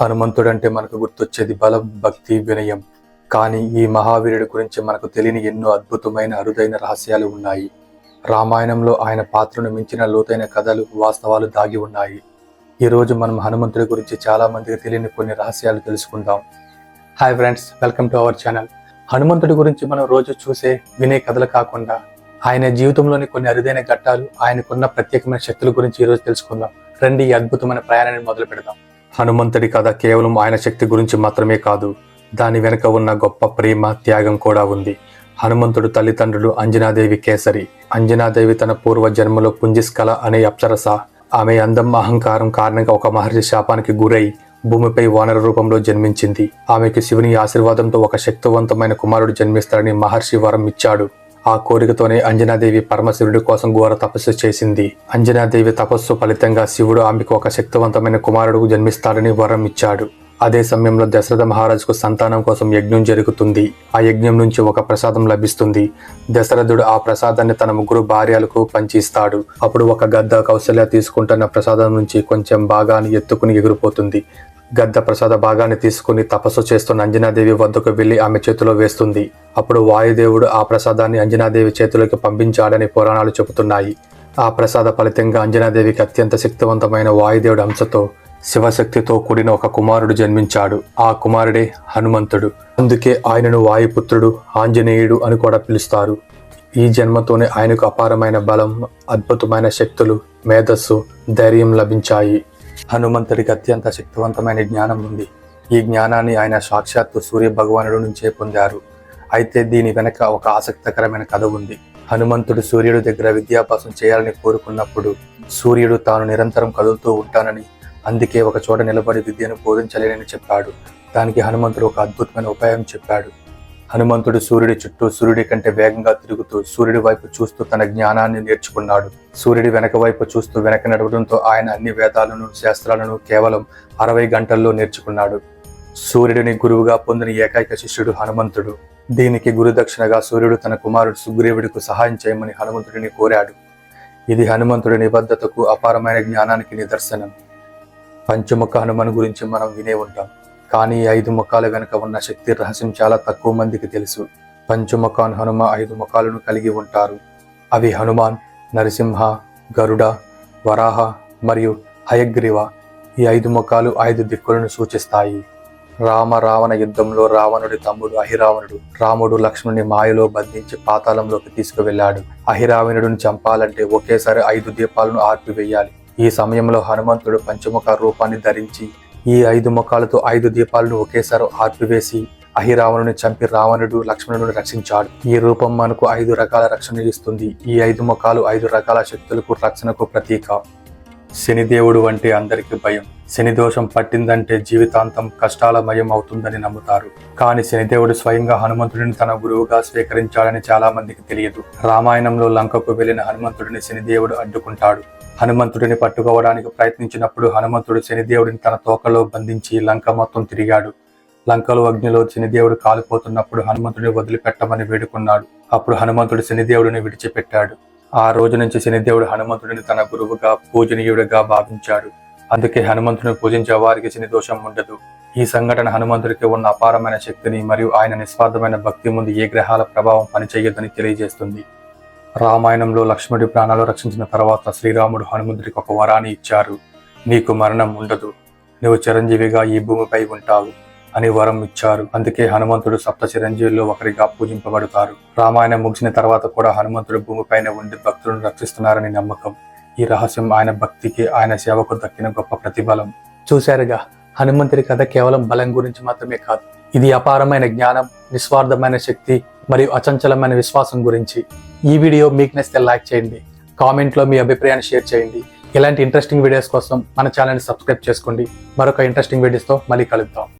హనుమంతుడంటే మనకు గుర్తొచ్చేది బలం, భక్తి, వినయం. కానీ ఈ మహావీరుడి గురించి మనకు తెలియని ఎన్నో అద్భుతమైన అరుదైన రహస్యాలు ఉన్నాయి. రామాయణంలో ఆయన పాత్రను మించిన లోతైన కథలు, వాస్తవాలు దాగి ఉన్నాయి. ఈరోజు మనం హనుమంతుడి గురించి చాలా మందికి తెలియని కొన్ని రహస్యాలు తెలుసుకుందాం. Hi friends, welcome to our channel. హనుమంతుడి గురించి మనం రోజు చూసే, వినే కథలు కాకుండా ఆయన జీవితంలోని కొన్ని అరుదైన ఘట్టాలు, ఆయనకున్న ప్రత్యేకమైన శక్తుల గురించి ఈరోజు తెలుసుకుందాం. రండి, ఈ అద్భుతమైన ప్రయాణాన్ని మొదలు పెడదాం. హనుమంతుడి కథ కేవలం ఆయన శక్తి గురించి మాత్రమే కాదు, దాని వెనుక ఉన్న గొప్ప ప్రేమ, త్యాగం కూడా ఉంది. హనుమంతుడు తల్లిదండ్రులు అంజనాదేవి కేసరి. అంజనాదేవి తన పూర్వ జన్మలో పుంజిస్కల అనే అప్సరస. ఆమె అందం, అహంకారం కారణంగా ఒక మహర్షి శాపానికి గురై భూమిపై వానర రూపంలో జన్మించింది. ఆమెకు శివుని ఆశీర్వాదంతో ఒక శక్తివంతమైన కుమారుడు జన్మిస్తాడని మహర్షి వరం ఇచ్చాడు. ఆ కోరికతోనే అంజనాదేవి పరమశివుడి కోసం ఘోర తపస్సు చేసింది. అంజనాదేవి తపస్సు ఫలితంగా శివుడు ఆమెకు ఒక శక్తివంతమైన కుమారుడు జన్మిస్తాడని వరం ఇచ్చాడు. అదే సమయంలో దశరథ మహారాజుకు సంతానం కోసం యజ్ఞం జరుగుతుంది. ఆ యజ్ఞం నుంచి ఒక ప్రసాదం లభిస్తుంది. దశరథుడు ఆ ప్రసాదాన్ని తన ముగ్గురు భార్యలకు పంచిస్తాడు. అప్పుడు ఒక గద్ద కౌశల్య తీసుకుంటున్న ప్రసాదం నుంచి కొంచెం భాగాన్ని ఎత్తుకుని ఎగిరిపోతుంది. గద్ద ప్రసాద భాగాన్ని తీసుకుని తపస్సు చేస్తున్న అంజనాదేవి వద్దకు వెళ్లి ఆమె చేతిలో వేస్తుంది. అప్పుడు వాయుదేవుడు ఆ ప్రసాదాన్ని అంజనాదేవి చేతులకు పంపించాడని పురాణాలు చెబుతున్నాయి. ఆ ప్రసాద ఫలితంగా అంజనాదేవికి అత్యంత శక్తివంతమైన వాయుదేవుడి అంశతో శివశక్తితో కూడిన ఒక కుమారుడు జన్మించాడు. ఆ కుమారుడే హనుమంతుడు. అందుకే ఆయనను వాయుపుత్రుడు, ఆంజనేయుడు అని కూడా పిలుస్తారు. ఈ జన్మతోనే ఆయనకు అపారమైన బలం, అద్భుతమైన శక్తులు, మేధస్సు, ధైర్యం లభించాయి. హనుమంతుడికి అత్యంత శక్తివంతమైన జ్ఞానం ఉంది. ఈ జ్ఞానాన్ని ఆయన సాక్షాత్తు సూర్య భగవానుడు నుంచే పొందారు. అయితే దీని వెనక ఒక ఆసక్తికరమైన కథ ఉంది. హనుమంతుడు సూర్యుడి దగ్గర విద్యాభ్యాసం చేయాలని కోరుకున్నప్పుడు సూర్యుడు తాను నిరంతరం కదులుతూ ఉంటానని, అందుకే ఒక చోట నిలబడి విద్యను బోధించలేనని చెప్పాడు. దానికి హనుమంతుడు ఒక అద్భుతమైన ఉపాయం చెప్పాడు. హనుమంతుడు సూర్యుడి చుట్టూ సూర్యుడి కంటే వేగంగా తిరుగుతూ సూర్యుడి వైపు చూస్తూ తన జ్ఞానాన్ని నేర్చుకున్నాడు. సూర్యుడి వెనక వైపు చూస్తూ వెనక నడవడంతో ఆయన అన్ని వేదాలను, శాస్త్రాలను కేవలం 60 గంటల్లో నేర్చుకున్నాడు. సూర్యుడిని గురువుగా పొందిన ఏకైక శిష్యుడు హనుమంతుడు. దీనికి గురుదక్షిణగా సూర్యుడు తన కుమారుడు సుగ్రీవుడికి సహాయం చేయమని హనుమంతుడిని కోరాడు. ఇది హనుమంతుడి నిబద్ధతకు, అపారమైన జ్ఞానానికి నిదర్శనం. పంచముఖ హనుమన్ గురించి మనం వినే ఉంటాం. కానీ 5 ముఖాల వెనుక ఉన్న శక్తి రహస్యం చాలా తక్కువ మందికి తెలుసు. పంచముఖాన్ హనుమ 5 ముఖాలను కలిగి ఉంటారు. అవి హనుమాన్, నరసింహ, గరుడ, వరాహ మరియు హయగ్రీవ. ఈ 5 ముఖాలు 5 దిక్కులను సూచిస్తాయి. రావణ యుద్ధంలో రావణుడి తమ్ముడు అహిరావణుడు రాముడు లక్ష్మణుని మాయలో బంధించి పాతాళంలోకి తీసుకువెళ్లాడు. అహిరావణుడిని చంపాలంటే ఒకేసారి 5 దీపాలను ఆర్పివేయాలి. ఈ సమయంలో హనుమంతుడు పంచముఖ రూపాన్ని ధరించి ఈ 5 ముఖాలతో 5 దీపాలను ఒకేసారి ఆర్పివేసి అహిరావణుని చంపి రావణుడు, లక్ష్మణుడిని రక్షించాడు. ఈ రూపం మనకు 5 రకాల రక్షణ ఇస్తుంది. ఈ 5 ముఖాలు 5 రకాల శక్తులకు, రక్షణకు ప్రతీక. శనిదేవుడు అంటే అందరికీ భయం. శని దోషం పట్టిందంటే జీవితాంతం కష్టాలమయం అవుతుందని నమ్ముతారు. కానీ శనిదేవుడు స్వయంగా హనుమంతుడిని తన గురువుగా స్వీకరించాడని చాలా మందికి తెలియదు. రామాయణంలో లంకకు వెళ్లిన హనుమంతుడిని శనిదేవుడు అడ్డుకుంటాడు. హనుమంతుడిని పట్టుకోవడానికి ప్రయత్నించినప్పుడు హనుమంతుడు శనిదేవుడిని తన తోకలో బంధించి లంక మొత్తం తిరిగాడు. లంకలో అగ్నిలో శనిదేవుడు కాలిపోతున్నప్పుడు హనుమంతుడిని వదిలిపెట్టమని వేడుకున్నాడు. అప్పుడు హనుమంతుడు శనిదేవుడిని విడిచిపెట్టాడు. ఆ రోజు నుంచి శనిదేవుడు హనుమంతుడిని తన గురువుగా, పూజనీయుడిగా భావించాడు. అందుకే హనుమంతుడిని పూజించే వారికి శని దోషం ఉండదు. ఈ సంఘటన హనుమంతుడికి ఉన్న అపారమైన శక్తిని మరియు ఆయన నిస్వార్థమైన భక్తి ముందు ఏ గ్రహాల ప్రభావం పనిచేయదని తెలియజేస్తుంది. రామాయణంలో లక్ష్మణుడి ప్రాణాలు రక్షించిన తర్వాత శ్రీరాముడు హనుమంతుడికి ఒక వరాన్ని ఇచ్చారు. నీకు మరణం ఉండదు, నువ్వు చిరంజీవిగా ఈ భూమిపై ఉంటావు అని వరం ఇచ్చారు. అందుకే హనుమంతుడు 7 చిరంజీవుల్లో ఒకరిగా పూజింపబడతారు. రామాయణం ముగిసిన తర్వాత కూడా హనుమంతుడు భూమిపైన ఉండి భక్తులను రక్షిస్తున్నారని నమ్మకం. ఈ రహస్యం ఆయన భక్తికి, ఆయన సేవకు దక్కిన గొప్ప ప్రతిఫలం. చూశారుగా, హనుమంతుడి కథ కేవలం బలం గురించి మాత్రమే కాదు, ఇది అపారమైన జ్ఞానం, నిస్వార్థమైన శక్తి మరియు అచంచలమైన విశ్వాసం గురించి. ఈ వీడియో మీకు నచ్చితే లైక్ చేయండి, కామెంట్లో మీ అభిప్రాయాన్ని షేర్ చేయండి. ఇలాంటి ఇంట్రెస్టింగ్ వీడియోస్ కోసం మన ఛానల్ని సబ్స్క్రైబ్ చేసుకోండి. మరొక ఇంట్రెస్టింగ్ వీడియోస్తో మళ్ళీ కలుద్దాం.